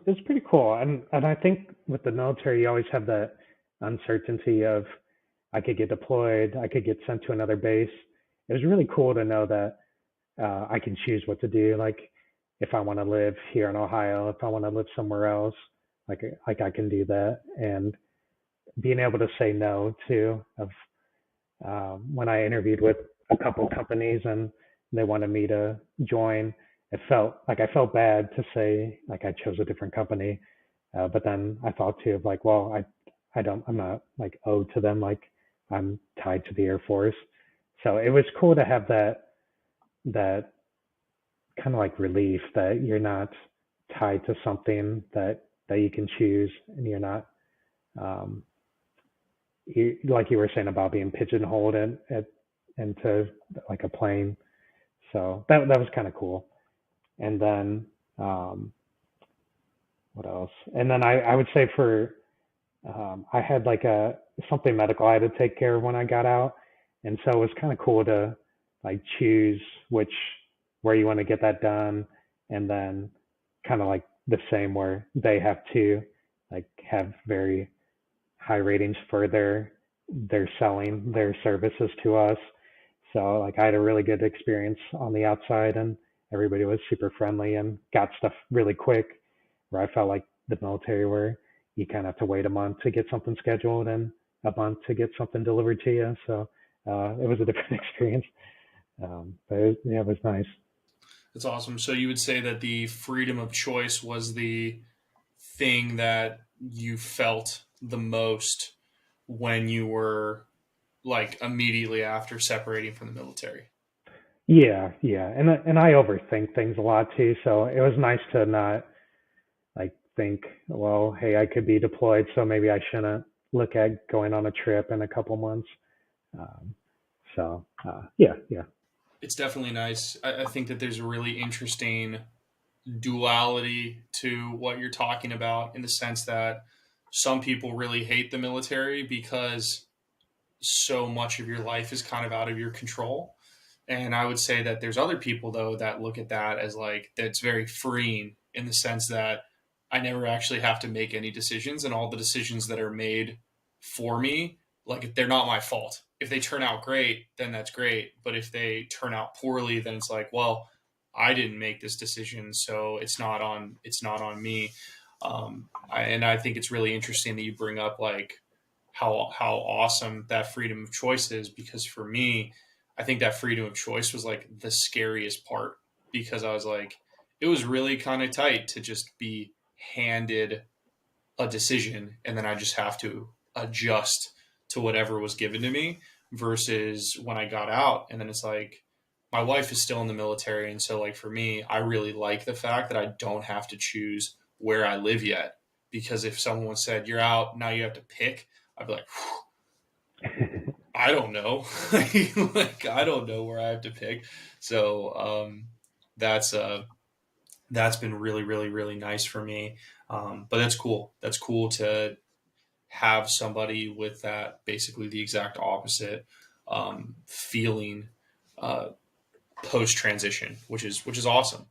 was pretty cool, and I think with the military, you always have that uncertainty of I could get deployed, I could get sent to another base. It was really cool to know that I can choose what to do. Like if I want to live here in Ohio, if I want to live somewhere else, like I can do that. And being able to say no too. Of when I interviewed with a couple companies and they wanted me to join, it felt like I felt bad to say like I chose a different company, but then I thought too of like, well, I'm not like owed to them, like I'm tied to the Air Force. So it was cool to have that kind of like relief that you're not tied to something that you can choose, and you're not um, like you were saying about being pigeonholed into like a plane. So that was kind of cool. And then um, what else? And then I would say for I had like a something medical I had to take care of when I got out, and so it was kind of cool to like choose which where you want to get that done, and then kind of like the same where they have to like have very high ratings for their selling their services to us. So like I had a really good experience on the outside, and everybody was super friendly and got stuff really quick. Where I felt like the military, where you kind of have to wait a month to get something scheduled and a month to get something delivered to you. So it was a different experience, but yeah, it was nice. That's awesome. So you would say that the freedom of choice was the thing that you felt the most when you were like immediately after separating from the military. Yeah, yeah, and I overthink things a lot too. So it was nice to not like think, well, hey, I could be deployed, so maybe I shouldn't look at going on a trip in a couple months. Um, yeah, yeah, It's definitely nice. I think that there's a really interesting duality to what you're talking about in the sense that some people really hate the military because so much of your life is kind of out of your control. And I would say that there's other people though that look at that as like that's very freeing in the sense that I never actually have to make any decisions, and all the decisions that are made for me, like they're not my fault. If they turn out great, then that's great. But if they turn out poorly, then it's like, well, I didn't make this decision, so it's not on me. And I think it's really interesting that you bring up like how awesome that freedom of choice is because for me, I think that freedom of choice was like the scariest part because I was like, it was really kind of tight to just be handed a decision and then I just have to adjust to whatever was given to me versus when I got out and then it's like my wife is still in the military and so like for me I really like the fact that I don't have to choose where I live yet because if someone said you're out now you have to pick I'd be like I don't know. Like I don't know where I have to pick. So that's that's been really really really nice for me. But that's cool. That's cool to have somebody with that basically the exact opposite feeling uh, post transition, which is awesome.